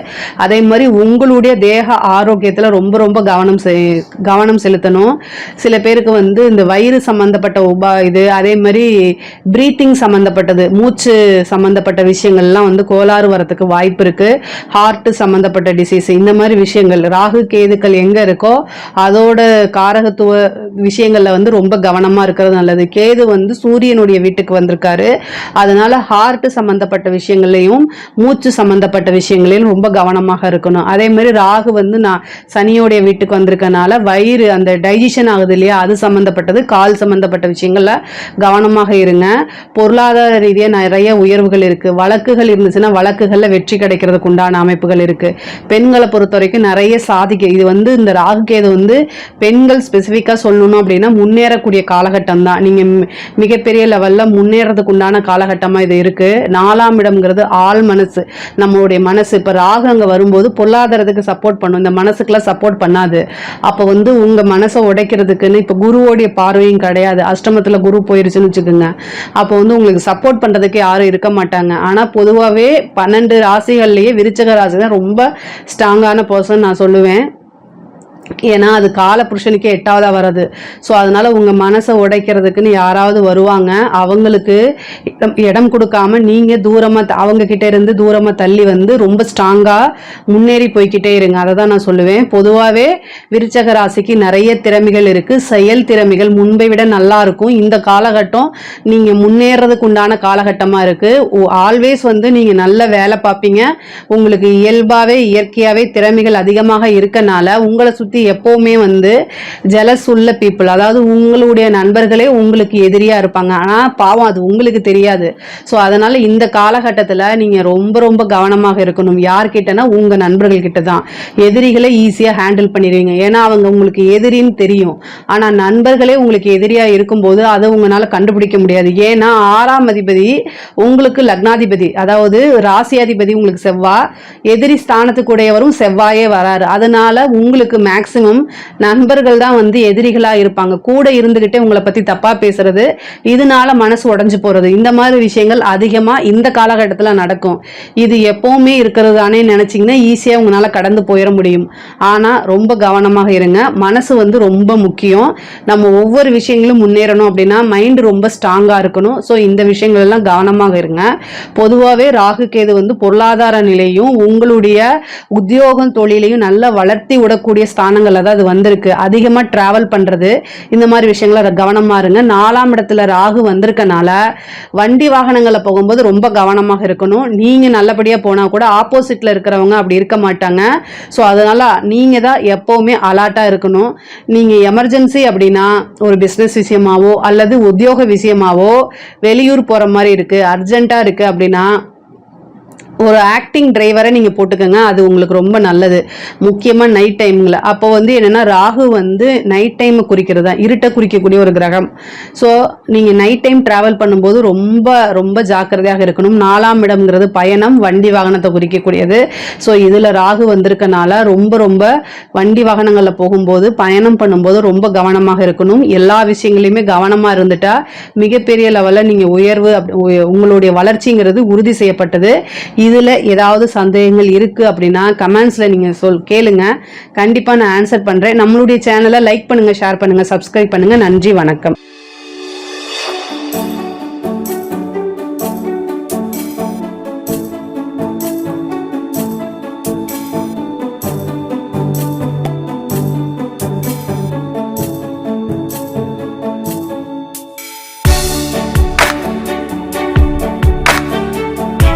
அதே மாதிரி உங்களுடைய தேக ஆரோக்கியத்துல ரொம்ப ரொம்ப கவனம் செலுத்தணும். சில பேருக்கு வந்து இந்த வயிறு சம்பந்தப்பட்ட அதே மாதிரி பிரீத்திங் சம்பந்தப்பட்டது, மூச்சு சம்பந்தப்பட்ட விஷயங்கள்லாம் வந்து கோளாறு வரத்துக்கு வாய்ப்பு இருக்கு. ஹார்ட் சம்பந்தப்பட்ட டிசீஸ், இந்த மாதிரி விஷயங்கள் ராகு கேதுக்கள் எங்க இருக்கோ அதோட காரகத்துவ விஷயங்கள்ல வந்து ரொம்ப கவனமா இருக்கிறது நல்லது. கேது வந்து சூரியனுடைய வீட்டுக்கு வந்திருக்காரு. அதனால ஹார்ட் சம்பந்தப்பட்ட விஷயங்களையும் மூச்சு சம்பந்தப்பட்ட விஷயங்களையும் ரொம்ப கவனமாக இருக்கணும். அதே மாதிரி ராகு வந்து சனியோடைய வீட்டுக்கு வந்திருக்கனால வயிறு அந்த டைஜஷன் ஆகுது இல்லையா, அது சம்பந்தப்பட்டது, கால் சம்பந்தப்பட்ட விஷயங்கள்ல கவனமாக இருங்க. பொருளாதார ரீதியாக நிறைய உயர்வுகள் இருக்கு. வழக்குகள் இருந்துச்சுன்னா வழக்குகள்ல வெற்றி கிடைக்கிறதுக்கு உண்டான அமைப்புகள் இருக்கு. பெண்களை பொறுத்த வரைக்கும் நிறைய சாதிக்க, இது வந்து இந்த ராகு கேது வந்து பெண்கள் ஸ்பெசிஃபிக்கா சொல்லணும் அப்படின்னா முன்னேறக்கூடிய காலகட்டம் தான். நீங்க மிகப்பெரிய லெவல்ல முன்னேறதுக்கு உண்டான காலகட்டமா இது இருக்கு. 4ஆம் இடம்ங்கிறது ஆள் மனசு, நம்மளுடைய மனசு. இப்ப ராகு அங்க வரும்போது பொருளாதாரத்துக்கு சப்போர்ட் பண்ணும், இந்த மனசுக்குலாம் சப்போர்ட் பண்ணாது. அப்ப வந்து உங்க மனசை உடைக்கிறதுக்குன்னு இப்ப குருவோடைய பார்வையும் கிடையாது. அஷ்டமத்துல குரு போயிருச்சுன்னு வச்சுக்கோங்க, அப்போ வந்து உங்களுக்கு சப்போர்ட் பண்றதுக்கு யாரும் இருக்க மாட்டாங்க. ஆனா பொதுவாகவே 12 ராசிகள்லயே விருச்சக ராசி தான் ரொம்ப ஸ்ட்ராங்கான பர்சன் நான் சொல்லுவேன். ஏன்னா அது கால புருஷனுக்கே 8ஆவதா வர்றது. ஸோ அதனால உங்க மனசை உடைக்கிறதுக்குன்னு யாராவது வருவாங்க. அவங்களுக்கு இடம் கொடுக்காம நீங்க தூரமா அவங்க கிட்ட இருந்து தூரமா தள்ளி வந்து ரொம்ப ஸ்ட்ராங்கா முன்னேறி போய்கிட்டே இருங்க. அதை தான் நான் சொல்லுவேன். பொதுவாகவே விருச்சக ராசிக்கு நிறைய திறமைகள் இருக்கு. செயல் திறமைகள் முன்பை விட நல்லா இருக்கும். இந்த காலகட்டம் நீங்க முன்னேறதுக்கு உண்டான காலகட்டமா இருக்கு. ஆல்வேஸ் வந்து நீங்க நல்ல வேலை பார்ப்பீங்க. உங்களுக்கு இயல்பாவே இயற்கையாவே திறமைகள் அதிகமாக இருக்கனால உங்களை சுத்தி எப்பவுமே வந்து ஜெலஸ் உள்ள பீப்புள், அதாவது உங்களுடைய நண்பர்களே உங்களுக்கு எதிரியா இருப்பாங்க. ஆனா பாவம் அது உங்களுக்கு தெரியாது. ஸோ அதனால இந்த காலகட்டத்தில் நீங்க ரொம்ப ரொம்ப கவனமாக இருக்கணும். யார்கிட்டனா உங்க நண்பர்கள் கிட்ட தான். எதிரிகளை ஈஸியா ஹேண்டில் பண்ணிடுவீங்க. ஏன்னா அவங்க உங்களுக்கு எதிரின்னு தெரியும். ஆனா நண்பர்களே உங்களுக்கு எதிரியா இருக்கும்போது அதை உங்களால கண்டுபிடிக்க முடியாது. ஏன்னா 6ஆம் அதிபதி உங்களுக்கு லக்னாதிபதி, அதாவது ராசியாதிபதி உங்களுக்கு செவ்வாய், எதிரி ஸ்தானத்துக்குடையவரும் செவ்வாயே வராரு. அதனால உங்களுக்கு மேக்சிமம் நண்பர்கள் தான் வந்து எதிரிகளா இருப்பாங்க. கூட இருந்துகிட்டே உங்களை பத்தி தப்பா பேசுறது, இதனால மனசு உடைஞ்சு போறது, இந்த மாதிரி விஷயங்கள் அதிகமா இந்த காலகட்டத்தில் நடக்கும். இது எப்பவுமே இருக்கிறதானே நினைச்சீங்கன்னா ஈஸியா உங்களால கடந்து போயிட முடியும். ஆனா ரொம்ப கவனமாக இருங்க. மனசு வந்து ரொம்ப முக்கியம். நம்ம ஒவ்வொரு விஷயங்களும் முன்னேறணும் அப்படின்னா மைண்ட் ரொம்ப ஸ்ட்ராங்கா இருக்கணும். ஸோ இந்த விஷயங்கள் எல்லாம் கவனமாக இருங்க. பொதுவாகவே ராகு கேது வந்து பொருளாதார நிலையும் உங்களுடைய உத்தியோகம் தொழிலையும் நல்லா வளர்த்தி விடக்கூடிய ஸ்தானங்கள் அதாவது வந்திருக்கு. அதிகமா டிராவல் பண்றது, இந்த மாதிரி விஷயங்கள கவனமா இருங்க. 4ஆம் இடத்துல ராகு வந்திருக்கனால வண்டி வாகனங்களை போகும்போது ரொம்ப கவனமாக இருக்கணும். நீங்க நல்லபடியா போனா கூட ஆப்போசிட்ல இருக்கிறவங்க அப்படி இருக்க மாட்டாங்க. ஸோ அதனால நீங்க தான் எப்பவுமே அலர்ட்டா இருக்கணும். நீங்க எமர்ஜென்சி அப்படின்னா ஒரு பிசினஸ் விஷயமாவோ அல்லது உத்தியோக விஷயமாவோ வெளியூர் போற மாதிரி இருக்கு, அர்ஜென்ட்டா இருக்கு அப்படின்னா ஒரு ஆக்டிங் டிரைவரை நீங்க போட்டுக்கோங்க. அது உங்களுக்கு ரொம்ப நல்லது. முக்கியமா நைட் டைம்ல. அப்போ வந்து என்னன்னா ராகு வந்து நைட் டைம் குறிக்கிறது தான், இருட்டை குறிக்கக்கூடிய ஒரு கிரகம். ஸோ நீங்க நைட் டைம் டிராவல் பண்ணும்போது ரொம்ப ரொம்ப ஜாக்கிரதையாக இருக்கணும். 4ஆம் இடம்ங்கிறது பயணம், வண்டி வாகனத்தை குறிக்கக்கூடியது. ஸோ இதுல ராகு வந்திருக்கனால ரொம்ப ரொம்ப வண்டி வாகனங்கள்ல போகும்போது பயணம் பண்ணும்போது ரொம்ப கவனமாக இருக்கணும். எல்லா விஷயங்களையுமே கவனமா இருந்துட்டா மிகப்பெரிய லெவல்ல நீங்க உயர்வு, உங்களுடைய வளர்ச்சிங்கிறது உறுதி செய்யப்பட்டது. இதுல ஏதாவது சந்தேகங்கள் இருக்கு அப்படின்னா கமெண்ட்ஸ்ல நீங்க கேளுங்க. கண்டிப்பா நான் ஆன்சர் பண்றேன். நம்மளுடைய சேனலை லைக் பண்ணுங்க, ஷேர் பண்ணுங்க, சப்ஸ்கிரைப் பண்ணுங்க. நன்றி, வணக்கம்.